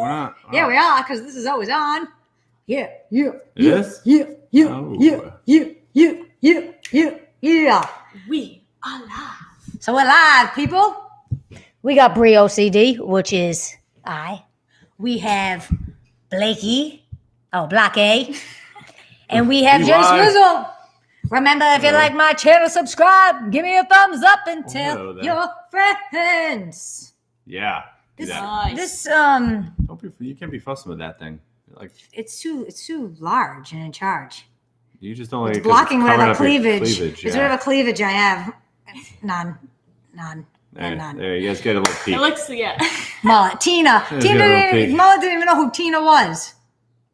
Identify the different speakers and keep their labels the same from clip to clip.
Speaker 1: not? Oh.
Speaker 2: Yeah, we are, because this is always on. Yeah.
Speaker 1: Yes?
Speaker 2: Yeah.
Speaker 1: Oh.
Speaker 2: We are live. So we're live, people. We got Brie OCD, which is I. We have Blakey, Block A. And we have Jay Swizzle. Remember, if you like my channel, subscribe. Give me a thumbs up and tell your friends.
Speaker 1: Yeah.
Speaker 2: This
Speaker 1: Don't be, you can't be fussing with that thing. Like
Speaker 2: it's too large and in charge.
Speaker 1: You just don't like
Speaker 2: it's blocking whatever
Speaker 1: cleavage.
Speaker 2: It's whatever cleavage I have. None.
Speaker 1: There, you guys get a little peek.
Speaker 3: It looks,
Speaker 2: Mullet. Mullet didn't even know who Tina was.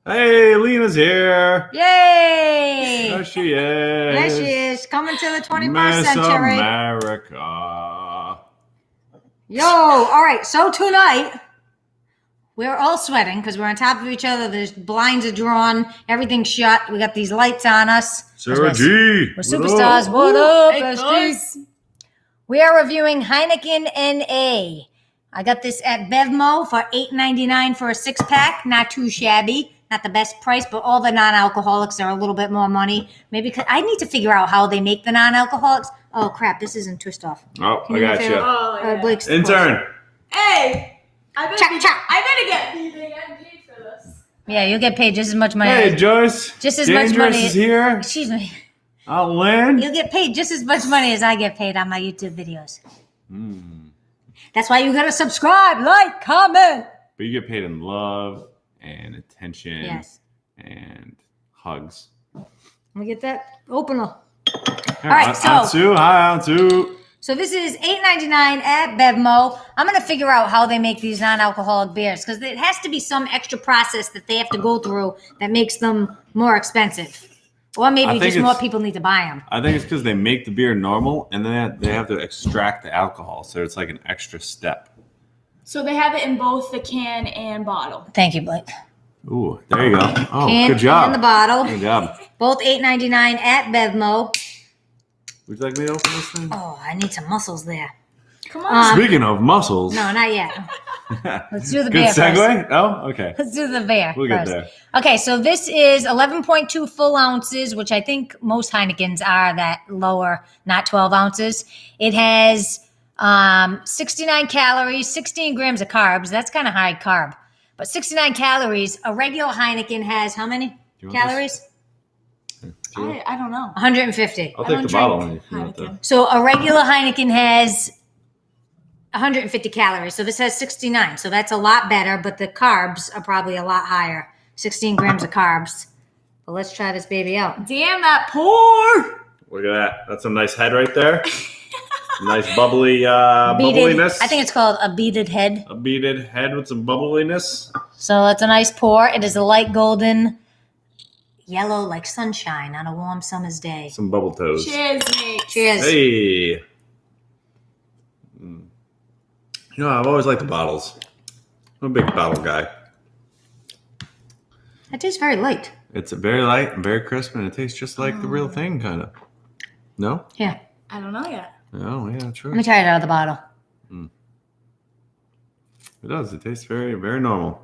Speaker 1: Hey, Lena's here.
Speaker 2: Yay!
Speaker 1: There she is.
Speaker 2: There she is. Coming to the 21st
Speaker 1: Miss
Speaker 2: century.
Speaker 1: America.
Speaker 2: Yo, all right. So tonight, we're all sweating because we're on top of each other. The blinds are drawn. Everything's shut. We got these lights on us.
Speaker 1: Sarah G.
Speaker 2: We're superstars. What up,
Speaker 3: Hey,
Speaker 2: SG? We are reviewing Heineken NA. I got this at Bevmo for $8.99 for a 6-pack. Not too shabby. Not the best price, but all the non-alcoholics are a little bit more money. Maybe I need to figure out how they make the non-alcoholics. Oh, crap. This isn't twist off.
Speaker 1: Oh, I got you.
Speaker 3: Oh, yeah.
Speaker 2: Blake's
Speaker 1: Intern.
Speaker 3: Hey! I better
Speaker 2: Check.
Speaker 3: get paid for this.
Speaker 2: Yeah, you'll get paid just as much money.
Speaker 1: Hey, Joyce.
Speaker 2: Just as
Speaker 1: Dangerous
Speaker 2: much money.
Speaker 1: is here.
Speaker 2: Excuse me.
Speaker 1: Lynn.
Speaker 2: You'll get paid just as much money as I get paid on my YouTube videos. That's why you gotta subscribe, like, comment.
Speaker 1: But you get paid in love and attention.
Speaker 2: Yes.
Speaker 1: And hugs.
Speaker 2: Let me get that opener.
Speaker 1: All
Speaker 2: right, so-
Speaker 1: Hi, Ansu.
Speaker 2: So this is $8.99 at Bevmo. I'm gonna figure out how they make these non-alcoholic beers because it has to be some extra process that they have to go through that makes them more expensive. Or maybe just more people need to buy them.
Speaker 1: I think it's because they make the beer normal and then they have to extract the alcohol. So it's like an extra step.
Speaker 3: So they have it in both the can and bottle.
Speaker 2: Thank you, Blake.
Speaker 1: Ooh, there you go. Oh,
Speaker 2: Can
Speaker 1: good job.
Speaker 2: and the bottle.
Speaker 1: Good job.
Speaker 2: Both $8.99 at Bevmo.
Speaker 1: Would you like me to open this thing?
Speaker 2: Oh, I need some muscles there.
Speaker 3: Come on.
Speaker 1: Speaking of muscles.
Speaker 2: No, not yet. Let's do the
Speaker 1: Good
Speaker 2: beer
Speaker 1: segue?
Speaker 2: first.
Speaker 1: Oh, okay.
Speaker 2: Let's do the beer
Speaker 1: We'll get
Speaker 2: first.
Speaker 1: there.
Speaker 2: Okay, so this is 11.2 full ounces, which I think most Heinekens are that lower, not 12 ounces. It has 69 calories, 16 grams of carbs. That's kind of high carb. But 69 calories. A regular Heineken has how many calories?
Speaker 3: I don't know.
Speaker 2: 150.
Speaker 1: I'll
Speaker 3: I
Speaker 1: take
Speaker 3: don't
Speaker 1: the bottle.
Speaker 3: drink
Speaker 1: If you want
Speaker 3: Heineken.
Speaker 2: So a regular Heineken has 150 calories. So this has 69. So that's a lot better, but the carbs are probably a lot higher. 16 grams of carbs. But let's try this baby out.
Speaker 3: Damn that pour!
Speaker 1: Look at that. That's a nice head right there. Nice bubbly
Speaker 2: Beaded,
Speaker 1: bubbliness.
Speaker 2: I think it's called a beaded head.
Speaker 1: A beaded head with some bubbliness.
Speaker 2: So it's a nice pour. It is a light golden yellow like sunshine on a warm summer's day.
Speaker 1: Some bubble toes.
Speaker 3: Cheers, mate.
Speaker 2: Cheers.
Speaker 1: Hey. You know, I've always liked the bottles. I'm a big bottle guy.
Speaker 2: It tastes very light.
Speaker 1: It's very light and very crisp, and it tastes just like the real thing, kind of. No?
Speaker 2: Yeah.
Speaker 3: I don't know yet.
Speaker 1: Oh, yeah, true.
Speaker 2: Let me try it out of the bottle.
Speaker 1: It does. It tastes very, very normal.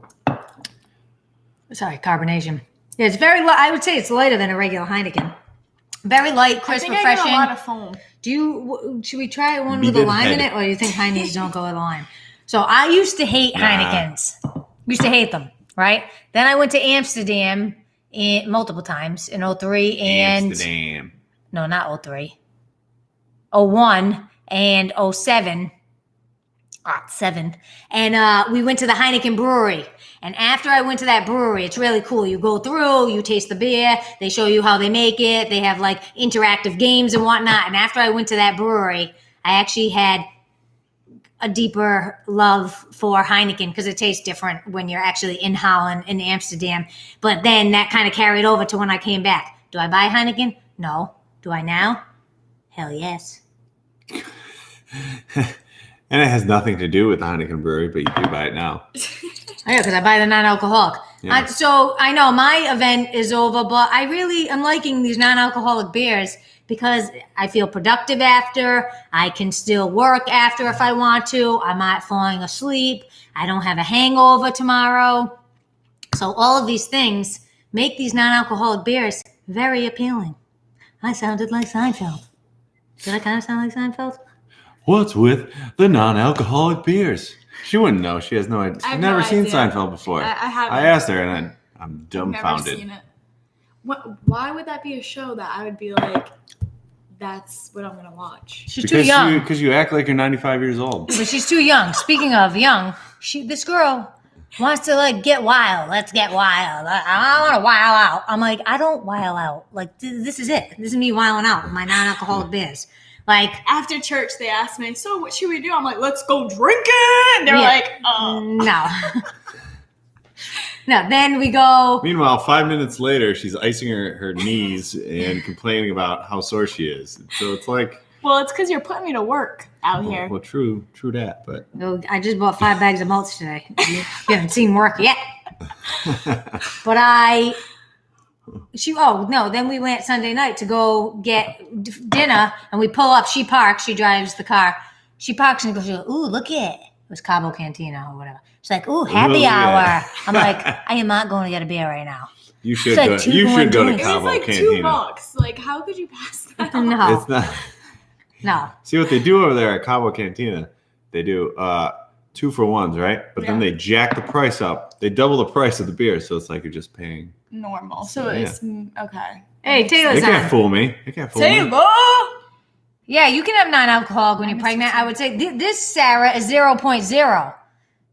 Speaker 2: Sorry, carbonation. Yeah, it's very light. I would say it's lighter than a regular Heineken. Very light, crisp,
Speaker 3: I think
Speaker 2: refreshing.
Speaker 3: I got a lot of foam.
Speaker 2: Should we try one with a
Speaker 1: Beaded
Speaker 2: lime in
Speaker 1: head.
Speaker 2: it, or do you think Heinekens don't go with lime? So I used to hate Heinekens. Used to hate them, right? Then I went to Amsterdam multiple times in 03 and
Speaker 1: Amsterdam.
Speaker 2: no, not 03. 01 and 07. And we went to the Heineken brewery. And after I went to that brewery, it's really cool. You go through, you taste the beer, they show you how they make it. They have like interactive games and whatnot. And after I went to that brewery, I actually had a deeper love for Heineken because it tastes different when you're actually in Holland, in Amsterdam. But then that kind of carried over to when I came back. Do I buy Heineken? No. Do I now? Hell yes.
Speaker 1: And it has nothing to do with the Heineken brewery, but you do buy it now.
Speaker 2: Oh, yeah, because I buy the non-alcoholic.
Speaker 1: Yeah.
Speaker 2: So I know my event is over, but I really am liking these non-alcoholic beers because I feel productive after. I can still work after if I want to. I'm not falling asleep. I don't have a hangover tomorrow. So all of these things make these non-alcoholic beers very appealing. I sounded like Seinfeld. Did I kind of sound like Seinfeld?
Speaker 1: What's with the non-alcoholic beers? She wouldn't know. She has no idea. She's never seen Seinfeld before.
Speaker 3: I haven't.
Speaker 1: I asked her, and I'm
Speaker 3: I've never
Speaker 1: dumbfounded.
Speaker 3: seen it. Why would that be a show that I would be like, that's what I'm gonna watch?
Speaker 2: She's too young.
Speaker 1: Because you act like you're 95 years old.
Speaker 2: But she's too young. Speaking of young, this girl wants to like get wild. Let's get wild. I want to wild out. I'm like, I don't wild out. Like this is it. This is me wilding out with my non-alcoholic beers. Like
Speaker 3: After church, they asked me, so what should we do? I'm like, let's go drinking. And they're like,
Speaker 2: no. No, then we go.
Speaker 1: Meanwhile, 5 minutes later, she's icing her knees and complaining about how sore she is. So it's like,
Speaker 3: well, it's because you're putting me to work out here.
Speaker 1: well, true that, but
Speaker 2: I just bought 5 bags of mulch today. You haven't seen work yet. But then we went Sunday night to go get dinner, and we pull up. She parks. She drives the car. She parks and goes, ooh, look at it. It was Cabo Cantina or whatever. She's like, ooh, happy hour. I'm like, I am not going to get a beer right now.
Speaker 1: you should
Speaker 2: like
Speaker 1: go.
Speaker 2: two
Speaker 1: You should go to
Speaker 2: drinks.
Speaker 3: It was
Speaker 1: Cabo
Speaker 3: like
Speaker 1: Cantina.
Speaker 3: $2. Like, how could you pass that?
Speaker 2: No,
Speaker 1: It's not.
Speaker 2: no.
Speaker 1: See what they do over there at Cabo Cantina? They do 2-for-1s, right? But then
Speaker 3: Yeah.
Speaker 1: they jack the price up. They double the price of the beer, so it's like you're just paying.
Speaker 3: Normal. So it's okay.
Speaker 2: Hey,
Speaker 1: They
Speaker 2: Taylor's
Speaker 1: can't
Speaker 2: on.
Speaker 1: fool me. They can't fool me.
Speaker 3: Taylor!
Speaker 2: Yeah, you can have non-alcoholic when you're pregnant. I would say this, Sarah, is 0.0.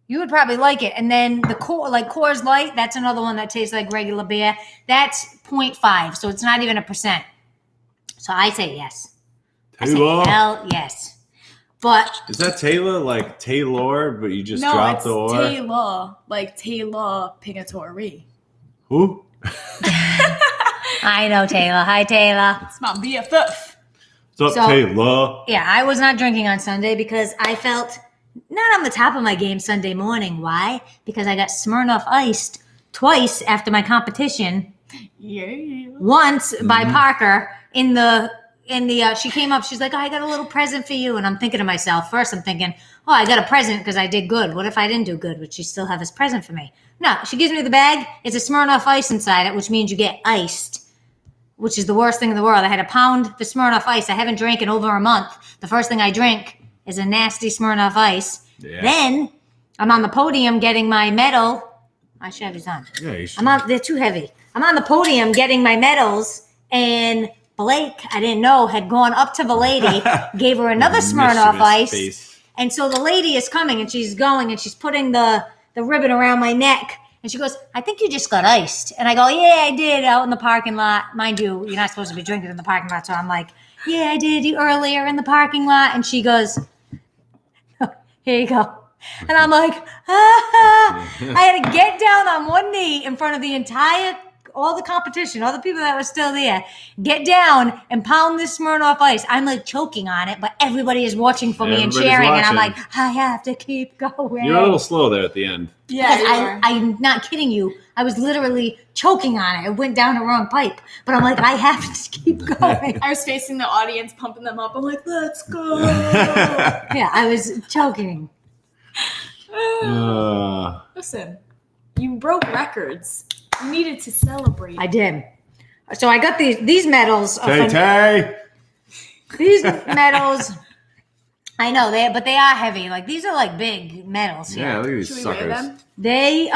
Speaker 2: You would probably like it. And then the Coors Light, that's another one that tastes like regular beer. That's 0.5, so it's not even a percent. So I say yes. I say
Speaker 1: Taylor?
Speaker 2: hell yes. But
Speaker 1: Is that Taylor? Like Taylor, but you just
Speaker 3: No,
Speaker 1: dropped
Speaker 3: it's
Speaker 1: the or?
Speaker 3: Taylor. Like Taylor Pigatory.
Speaker 1: Who?
Speaker 2: I know Taylor. Hi, Taylor.
Speaker 3: It's my BFF.
Speaker 1: What's up,
Speaker 2: So-
Speaker 1: Taylor?
Speaker 2: Yeah, I was not drinking on Sunday because I felt not on the top of my game Sunday morning. Why? Because I got Smirnoff iced twice after my competition.
Speaker 3: Yeah.
Speaker 2: Once by Parker in the she came up, she's like, oh, I got a little present for you. And I'm thinking to myself, first I'm thinking, oh, I got a present because I did good. What if I didn't do good? Would she still have this present for me? No, she gives me the bag. It's a Smirnoff Ice inside it, which means you get iced, which is the worst thing in the world. I had a pound of Smirnoff Ice. I haven't drank in over a month. The first thing I drink is a nasty Smirnoff Ice.
Speaker 1: Yeah.
Speaker 2: Then I'm on the podium getting my medal. My Chevy's on.
Speaker 1: Yeah, you should.
Speaker 2: They're too heavy. I'm on the podium getting my medals, and Blake, I didn't know, had gone up to the lady, gave her another Smirnoff
Speaker 1: Mischievous
Speaker 2: Ice.
Speaker 1: face.
Speaker 2: And so the lady is coming, and she's going, and she's putting the ribbon around my neck. And she goes, I think you just got iced. And I go, yeah, I did, out in the parking lot. Mind you, you're not supposed to be drinking in the parking lot. So I'm like, yeah, I did earlier in the parking lot. And she goes, here you go. And I'm like, I had to get down on one knee in front of all the competition, all the people that were still there, get down and pound this Smirnoff Ice. I'm like choking on it, but everybody is watching for me and
Speaker 1: Everybody's
Speaker 2: cheering. And I'm
Speaker 1: watching.
Speaker 2: like, I have to keep going.
Speaker 1: You're a little slow there at the end.
Speaker 3: Yeah,
Speaker 2: Because I'm not kidding you. I was literally choking on it. It went down the wrong pipe. But I'm like, I have to keep going.
Speaker 3: I was facing the audience, pumping them up. I'm like, let's go.
Speaker 2: Yeah, I was choking.
Speaker 3: Listen, you broke records. You needed to celebrate.
Speaker 2: I did. So I got these medals.
Speaker 1: Tay.
Speaker 2: These medals, I know but they are heavy. Like these are like big medals.
Speaker 1: Yeah, look at these
Speaker 3: Should we weigh
Speaker 1: suckers.
Speaker 3: them?
Speaker 2: They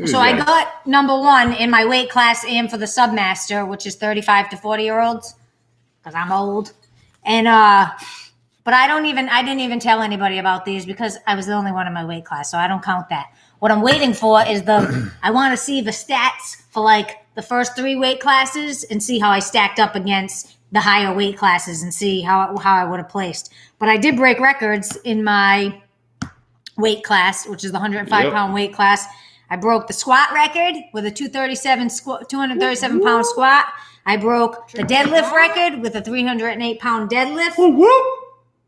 Speaker 2: so I got number 1 in my weight class and for the submaster, which is 35 to 40-year-olds, because I'm old. And but I didn't even tell anybody about these because I was the only one in my weight class, so I don't count that. What I'm waiting for is I want to see the stats for like the first 3 weight classes and see how I stacked up against the higher weight classes and see how I would have placed. But I did break records in my weight class, which is the 105-pound weight class. I broke the squat record with a 237-pound squat. I broke the deadlift record with a 308-pound deadlift.
Speaker 1: Whoop, whoop.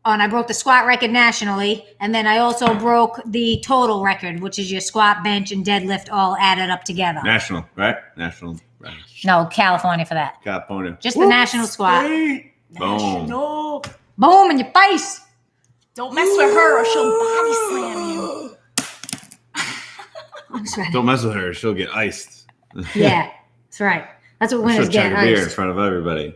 Speaker 2: and I broke the squat record nationally, and then I also broke the total record, which is your squat, bench, and deadlift all added up together.
Speaker 1: National, right? National. Right.
Speaker 2: No, California for that.
Speaker 1: California.
Speaker 2: Just the national squat.
Speaker 1: Boom.
Speaker 3: No.
Speaker 2: Boom in your face.
Speaker 3: Don't mess with her or she'll body slam you.
Speaker 2: That's right.
Speaker 1: Don't mess with her. She'll get iced.
Speaker 2: Yeah, that's right. That's what winners
Speaker 1: She'll
Speaker 2: get.
Speaker 1: chug a beer in
Speaker 2: Iced.
Speaker 1: front of everybody.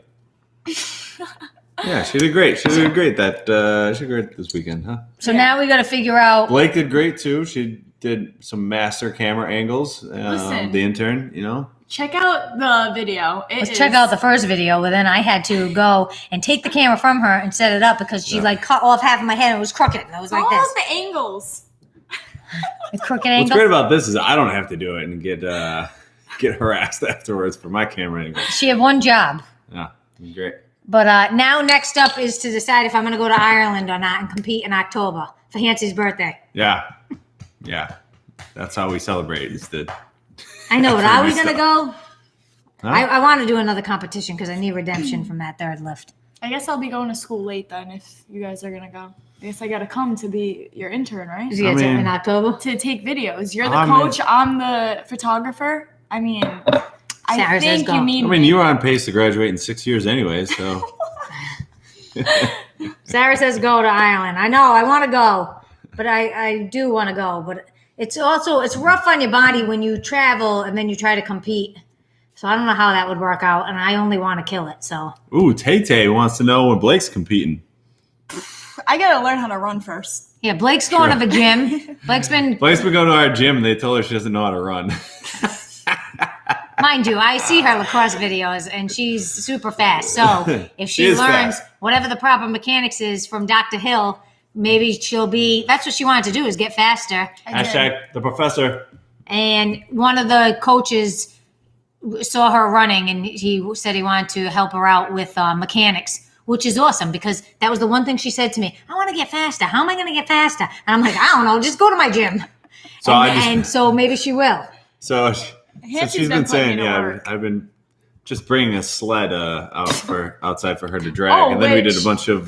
Speaker 1: Yeah, she did great. She did great she did great this weekend, huh?
Speaker 2: So now we got to figure out.
Speaker 1: Blake did great too. She did some master camera angles.
Speaker 3: Listen.
Speaker 1: The intern, you know.
Speaker 3: Check out the video.
Speaker 2: Let's check out the first video, but then I had to go and take the camera from her and set it up because she like cut off half of my head and it was crooked. And I was like
Speaker 3: all
Speaker 2: this.
Speaker 3: the angles.
Speaker 2: The crooked
Speaker 1: What's
Speaker 2: angle.
Speaker 1: great about this is I don't have to do it and get harassed afterwards for my camera angle.
Speaker 2: She had one job.
Speaker 1: Yeah, great.
Speaker 2: But now next up is to decide if I'm going to go to Ireland or not and compete in October for Hansy's birthday.
Speaker 1: Yeah. That's how we celebrate.
Speaker 2: I know, but
Speaker 1: For
Speaker 2: are we
Speaker 1: myself.
Speaker 2: going to go?
Speaker 1: Huh?
Speaker 2: I want to do another competition because I need redemption from that third lift.
Speaker 3: I guess I'll be going to school late then if you guys are going to go. I guess I got to come to be your intern, right?
Speaker 2: Is it in October?
Speaker 3: To take videos. You're the coach. I'm the photographer. I mean, I
Speaker 2: Sarah says
Speaker 3: think
Speaker 2: go.
Speaker 3: you need
Speaker 1: I mean, you were on pace to graduate in 6 years anyway, so.
Speaker 2: Sarah says go to Ireland. I know, I want to go, but I do want to go. But it's rough on your body when you travel and then you try to compete. So I don't know how that would work out, and I only want to kill it. So.
Speaker 1: Ooh, Tay-Tay wants to know when Blake's competing.
Speaker 3: I got to learn how to run first.
Speaker 2: Yeah, Blake's going to the gym. Blake's been
Speaker 1: Blake's been going to our gym, and they told her she doesn't know how to run.
Speaker 2: Mind you, I see her lacrosse videos, and she's super fast. So if
Speaker 1: She
Speaker 2: she
Speaker 1: is
Speaker 2: learns
Speaker 1: fast.
Speaker 2: whatever the proper mechanics is from Dr. Hill, maybe she'll be – that's what she wanted to do is get faster.
Speaker 1: Hashtag the professor.
Speaker 2: And one of the coaches saw her running, and he said he wanted to help her out with mechanics, which is awesome because that was the one thing she said to me. I want to get faster. How am I going to get faster? And I'm like, I don't know. Just go to my gym.
Speaker 1: So
Speaker 2: And so maybe she will.
Speaker 1: So she's been saying,
Speaker 3: work.
Speaker 1: I've been just bringing a sled outside for her to drag,
Speaker 3: Oh,
Speaker 1: and then we did
Speaker 3: which-
Speaker 1: a bunch of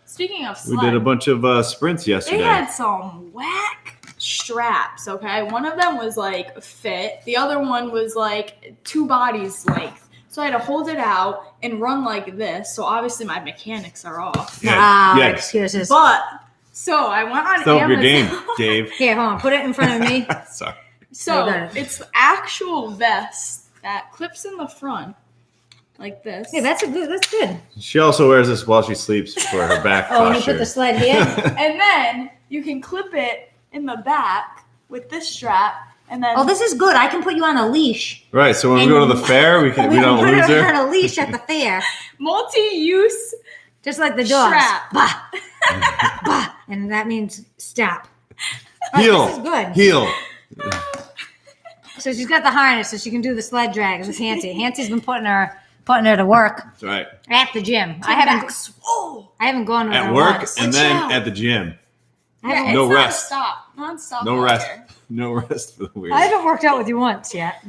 Speaker 3: Speaking of
Speaker 1: sprints
Speaker 3: they
Speaker 1: yesterday.
Speaker 3: had some whack straps, okay? One of them was like fit. The other one was like 2 bodies length. So I had to hold it out and run like this. So obviously my mechanics are off.
Speaker 1: Yeah,
Speaker 2: Excuses.
Speaker 3: But so I went on
Speaker 1: Stop your
Speaker 3: Amazon.
Speaker 1: game, Dave.
Speaker 2: Here, hold on. Put it in front of me.
Speaker 1: Sorry.
Speaker 3: So
Speaker 2: I got it.
Speaker 3: it's the actual vest that clips in the front like this.
Speaker 2: Yeah, that's good.
Speaker 1: She also wears this while she sleeps for her back
Speaker 2: Oh, and you
Speaker 1: posture.
Speaker 2: put the sled here?
Speaker 3: And then you can clip it in the back with this strap. And then
Speaker 2: Oh, this is good. I can put you on a leash.
Speaker 1: Right, so when we go to the fair, we
Speaker 2: We
Speaker 1: don't
Speaker 2: can
Speaker 1: lose
Speaker 2: put her
Speaker 1: her.
Speaker 2: on a leash at the fair.
Speaker 3: multi-use
Speaker 2: Just like the dogs.
Speaker 3: strap.
Speaker 2: Bah. Bah. And that means stop. Right,
Speaker 1: Heel,
Speaker 2: this is good.
Speaker 1: heel.
Speaker 2: So she's got the harness so she can do the sled drag. This is Hancy. Hancy's been putting her to work
Speaker 1: That's right.
Speaker 2: at the gym. I haven't gone with her
Speaker 1: At work
Speaker 2: once.
Speaker 1: and then
Speaker 3: out.
Speaker 1: at the gym.
Speaker 3: Yeah, it's
Speaker 1: No
Speaker 3: not
Speaker 1: rest.
Speaker 3: Stop. Non-stop.
Speaker 1: No
Speaker 3: out
Speaker 1: rest.
Speaker 3: there.
Speaker 1: No rest for the weird.
Speaker 2: I haven't worked out with you once yet.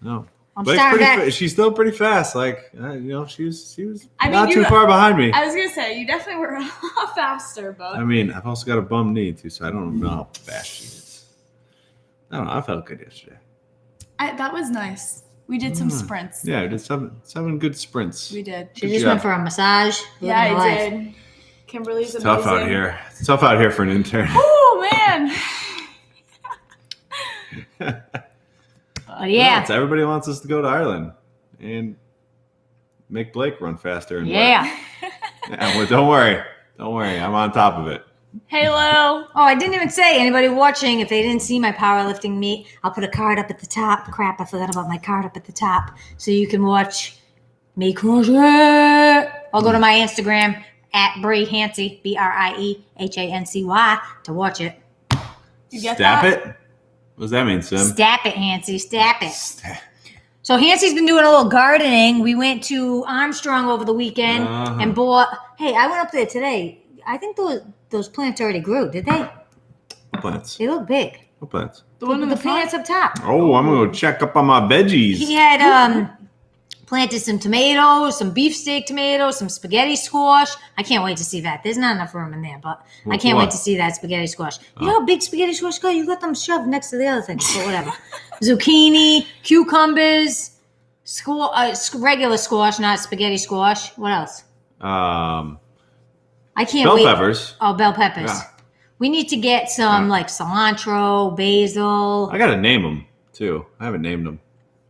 Speaker 1: No.
Speaker 2: I'm
Speaker 1: Blake's
Speaker 2: starting
Speaker 1: pretty
Speaker 2: back.
Speaker 1: she's still pretty fast. Like, she was
Speaker 3: I mean,
Speaker 1: not too
Speaker 3: you-
Speaker 1: far behind me.
Speaker 3: I was gonna say you definitely were a lot faster, but
Speaker 1: I mean, I've also got a bum knee too, so I don't know how fast she is. I don't know. I felt good yesterday.
Speaker 3: that was nice. We did some sprints.
Speaker 1: Yeah, I did seven good sprints.
Speaker 3: We did.
Speaker 2: She
Speaker 1: Good
Speaker 2: just
Speaker 1: job.
Speaker 2: went for a massage.
Speaker 3: Yeah,
Speaker 2: living the
Speaker 3: I
Speaker 2: life.
Speaker 3: did. Kimberly's
Speaker 1: It's
Speaker 3: amazing.
Speaker 1: tough out here. It's tough out here for an intern.
Speaker 3: Oh man.
Speaker 2: But yeah.
Speaker 1: It's everybody wants us to go to Ireland and make Blake run faster. And
Speaker 2: Yeah.
Speaker 1: well, don't worry. I'm on top of it.
Speaker 3: Hey, Lil.
Speaker 2: Oh, I didn't even say anybody watching, if they didn't see my powerlifting meet, I'll put a card up at the top. Crap, I forgot about my card up at the top. So you can watch me crush it. I'll go to my Instagram at Brie Hancy, BrieHancy, to watch it.
Speaker 3: You get
Speaker 1: Stap
Speaker 3: that?
Speaker 1: it? What does that mean, Sim?
Speaker 2: Stap it, Hancy, stap it. So Hancy's been doing a little gardening. We went to Armstrong over the weekend
Speaker 1: Uh-huh.
Speaker 2: and bought, hey, I went up there today. I think those plants already grew, did they?
Speaker 1: What plants?
Speaker 2: They look big.
Speaker 1: What plants?
Speaker 3: The one in
Speaker 2: The
Speaker 3: the front.
Speaker 2: plants up top.
Speaker 1: Oh, I'm going to go check up on my veggies.
Speaker 2: He had Planted some tomatoes, some beefsteak tomatoes, some spaghetti squash. I can't wait to see that. There's not enough room in there, but I can't wait to see that spaghetti squash. You know how big spaghetti squash go? You got them shoved next to the other things, but whatever. Zucchini, cucumbers, regular squash, not spaghetti squash. What else?
Speaker 1: Bell peppers.
Speaker 2: Oh, bell peppers.
Speaker 1: Yeah.
Speaker 2: We need to get some like cilantro, basil.
Speaker 1: I gotta name them too. I haven't named them.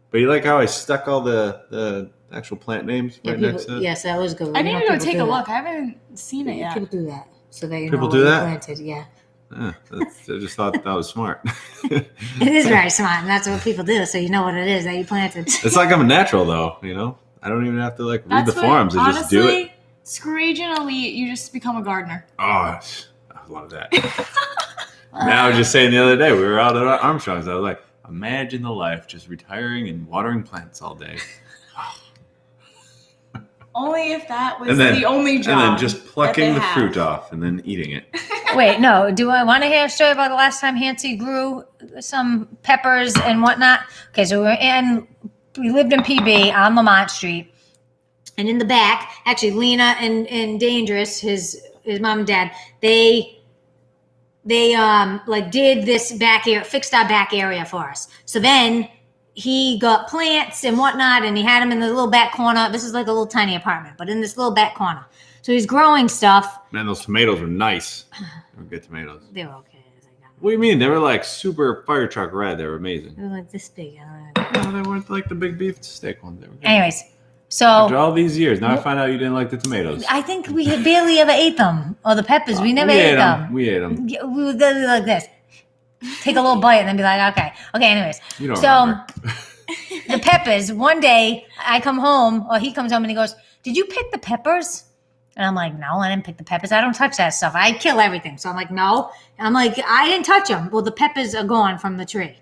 Speaker 1: But you like how I stuck all the actual plant names right next to it?
Speaker 2: Yes, that was good.
Speaker 3: I need to go take a look. I haven't seen it yet.
Speaker 2: People do that. So they
Speaker 1: People
Speaker 2: know
Speaker 1: do
Speaker 2: what
Speaker 1: that?
Speaker 2: planted. Yeah.
Speaker 1: I just thought that was smart.
Speaker 2: It is very smart, and that's what people do. So you know what it is that you planted.
Speaker 1: It's like I'm a natural though, you know? I don't even have to like read the forums. I just do it.
Speaker 3: Screw Agent Elite, you just become a gardener.
Speaker 1: Oh, I love that. Now, I was just saying the other day, we were out at Armstrong's. I was like, imagine the life, just retiring and watering plants all day.
Speaker 3: Only if that was the only job.
Speaker 1: And then just plucking the fruit off and then eating it.
Speaker 2: Wait, no. Do I want to hear a story about the last time Hancy grew some peppers and whatnot? Okay, so we lived in PB on Lamont Street. And in the back, actually, Lena and Dangerous, his mom and dad, they did this back area, fixed our back area for us. So then he got plants and whatnot, and he had them in the little back corner. This is like a little tiny apartment, but in this little back corner. So he's growing stuff.
Speaker 1: Man, those tomatoes were nice. They were good tomatoes.
Speaker 2: They were okay.
Speaker 1: What do you mean? They were like super fire truck red. They were amazing.
Speaker 2: They were like this big.
Speaker 1: No, they weren't like the big beef steak ones. They were good.
Speaker 2: Anyways, so
Speaker 1: after all these years, now I find out you didn't like the tomatoes.
Speaker 2: I think we had barely ever ate them, or the peppers. We never ate them.
Speaker 1: We ate them.
Speaker 2: We would go like this, take a little bite, and then be like, okay. Anyways,
Speaker 1: You don't
Speaker 2: so
Speaker 1: remember.
Speaker 2: the peppers. One day, I come home, or he comes home, and he goes, "Did you pick the peppers?" And I'm like, "No, I didn't pick the peppers. I don't touch that stuff. I kill everything." So I'm like, "No." I'm like, "I didn't touch them." Well, the peppers are gone from the tree.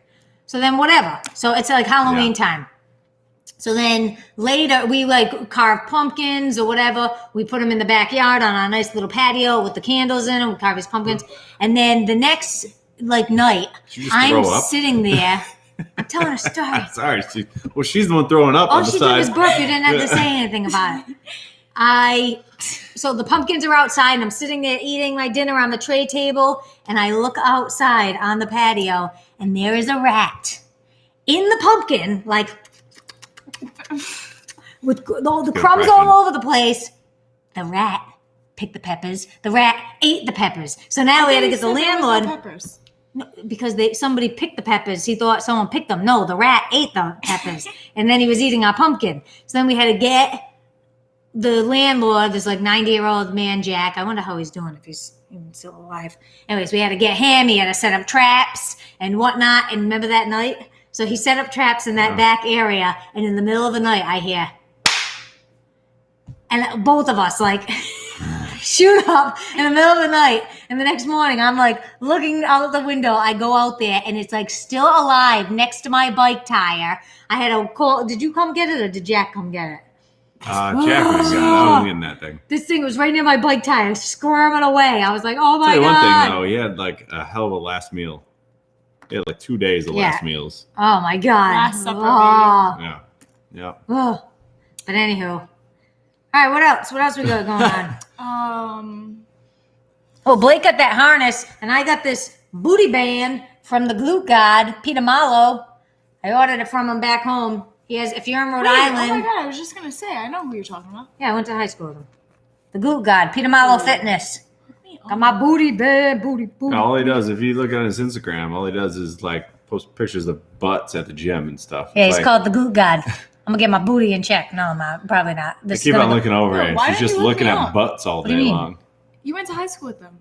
Speaker 2: So then whatever. So it's like Halloween time. So then later we like carve pumpkins or whatever. We put them in the backyard on our nice little patio with the candles in them. We carve his pumpkins. And then the next like night, I'm sitting there. I'm telling a story.
Speaker 1: Sorry. She's the one throwing up on the
Speaker 2: All she
Speaker 1: side.
Speaker 2: did was burp. You didn't have to say anything about it. So the pumpkins are outside, and I'm sitting there eating my dinner on the tray table, and I look outside on the patio, and there is a rat in the pumpkin, like with all the crumbs all over the place. The rat picked the peppers. The rat ate the peppers. So now we had to get the landlord.
Speaker 3: Peppers.
Speaker 2: No, because somebody picked the peppers. He thought someone picked them. No, the rat ate the peppers, and then he was eating our pumpkin. So then we had to get the landlord, this like 90-year-old man, Jack. I wonder how he's doing, if he's even still alive. Anyways, we had to get him. He had to set up traps and whatnot. And remember that night? So he set up traps in that back area. And in the middle of the night, I hear, and both of us like shoot up in the middle of the night. And the next morning, I'm like looking out the window. I go out there, and it's like still alive next to my bike tire. I had to call. Did you come get it, or did Jack come get it?
Speaker 1: Jack was gone. I was getting that thing.
Speaker 2: This thing was right near my bike tire, squirming away. I was like, oh my God.
Speaker 1: One thing, though, he had like a hell of a last meal. He had like 2 days of last meals.
Speaker 2: Oh my God.
Speaker 3: Last supper,
Speaker 1: Yeah. Yeah.
Speaker 2: Oh. But anywho. All right, what else? What else we got going on? Oh, Blake got that harness, and I got this booty band from the glute god, Peter Malo. I ordered it from him back home. He has, if you're in Rhode Island.
Speaker 3: Oh my God, I was just going to say, I know who you're talking about.
Speaker 2: Yeah, I went to high school with him. The glute god, Peter Malo Fitness. Got my booty band, booty.
Speaker 1: All he does, if you look at his Instagram, all he does is like post pictures of butts at the gym and stuff.
Speaker 2: Yeah, he's
Speaker 1: like,
Speaker 2: called the glute god. I'm going to get my booty in check. No, I'm not. Probably not.
Speaker 1: I keep on looking over it.
Speaker 3: Why
Speaker 1: She's
Speaker 3: don't
Speaker 1: just
Speaker 3: you look
Speaker 1: looking
Speaker 3: me
Speaker 1: at
Speaker 3: up?
Speaker 1: butts all
Speaker 2: What do you
Speaker 1: day
Speaker 2: mean?
Speaker 1: long.
Speaker 3: You went to high school with them.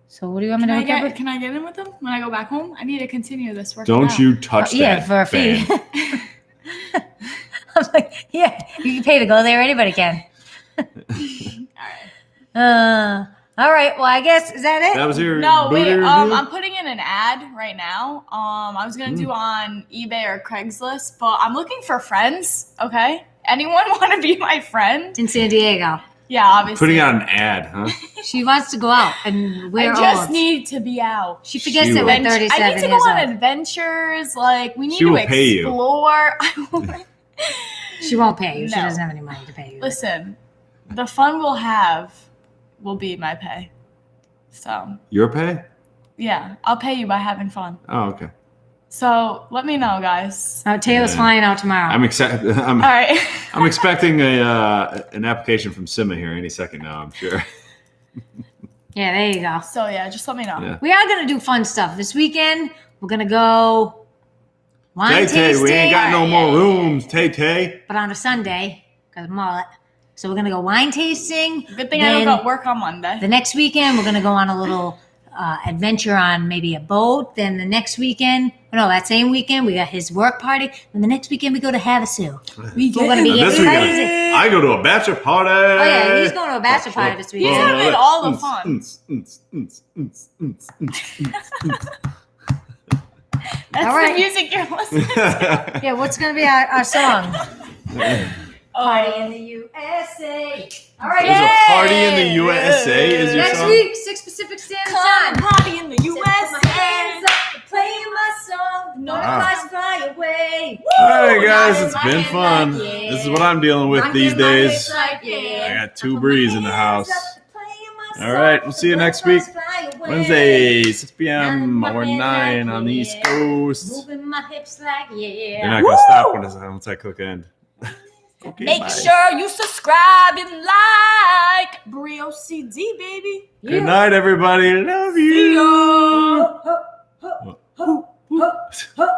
Speaker 2: So what do you want me to hook up with?
Speaker 3: Can I get in with them when I go back home? I need to continue this work.
Speaker 1: Don't you touch that.
Speaker 2: Yeah, for a fee.
Speaker 1: band.
Speaker 2: I'm like, yeah, you can pay to go there. Anybody can. All right. Well, I guess, is that it?
Speaker 1: That was your
Speaker 3: No,
Speaker 1: booty
Speaker 3: wait.
Speaker 1: review?
Speaker 3: I'm putting in an ad right now. I was gonna do on eBay or Craigslist, but I'm looking for friends. Okay, anyone want to be my friend?
Speaker 2: In San Diego.
Speaker 3: Yeah, obviously.
Speaker 1: Putting out an ad, huh?
Speaker 2: She wants to go out and we're
Speaker 3: I just
Speaker 2: old.
Speaker 3: need to be out.
Speaker 2: She forgets
Speaker 1: She
Speaker 2: that
Speaker 1: will.
Speaker 2: we're 37
Speaker 3: I need to go
Speaker 2: years
Speaker 3: on
Speaker 2: old.
Speaker 3: adventures. Like we need
Speaker 1: She
Speaker 3: to
Speaker 1: will pay you.
Speaker 3: explore.
Speaker 2: She won't pay you. She
Speaker 3: No.
Speaker 2: doesn't have any money to pay you.
Speaker 3: Listen, the fun we'll have will be my pay. So,
Speaker 1: Your pay?
Speaker 3: yeah, I'll pay you by having fun.
Speaker 1: Oh, okay.
Speaker 3: So, let me know, guys.
Speaker 2: Taylor's
Speaker 1: Yeah.
Speaker 2: flying out tomorrow.
Speaker 1: I'm
Speaker 3: All right.
Speaker 1: I'm expecting an application from Sima here any second now, I'm sure.
Speaker 2: Yeah, there you go.
Speaker 3: So, yeah, just let me know.
Speaker 1: Yeah.
Speaker 2: We are going to do fun stuff. This weekend, we're going to go wine
Speaker 1: Tay-Tay, we ain't got no
Speaker 2: tasting.
Speaker 1: more rooms, Tay-Tay.
Speaker 2: But on a Sunday, because mullet. So we're going to go wine tasting.
Speaker 3: Good thing I don't got work on Monday.
Speaker 2: The next weekend, we're going to go on a little adventure on maybe a boat. Then the next weekend, that same weekend, we got his work party. Then the next weekend, we go to Havasu. We're going to be
Speaker 1: This
Speaker 2: getting
Speaker 1: weekend,
Speaker 2: crazy.
Speaker 1: I go to a bachelor party.
Speaker 2: Oh, yeah, he's going to a bachelor party this
Speaker 3: He's
Speaker 2: weekend.
Speaker 3: having all the fun. That's
Speaker 2: All right.
Speaker 3: the music you're listening to.
Speaker 2: Yeah, what's going to be our song?
Speaker 3: Party
Speaker 2: in the USA. All right.
Speaker 1: There's a party in the USA. Is your
Speaker 2: Next
Speaker 1: song?
Speaker 2: week, 6 Pacific Standard
Speaker 3: Come
Speaker 2: Time.
Speaker 3: party in the
Speaker 2: Put my hands
Speaker 3: USA.
Speaker 2: up, playing my song. No
Speaker 1: Wow.
Speaker 2: flies fly away.
Speaker 1: All right, guys,
Speaker 2: Woo!
Speaker 1: it's been fun. This is what I'm dealing with these days. I got 2 Brees in the house. All right, we'll see you next week. Wednesday, 6 p.m. or 9 on the East Coast.
Speaker 2: Moving my hips like
Speaker 1: They're not going to stop once I click end. Okay,
Speaker 3: Make
Speaker 1: bye.
Speaker 3: sure you subscribe and like Brie OCD, baby.
Speaker 1: Good night, everybody. Love you.
Speaker 3: See ya.
Speaker 2: Ho, ho, ho, ho, ho.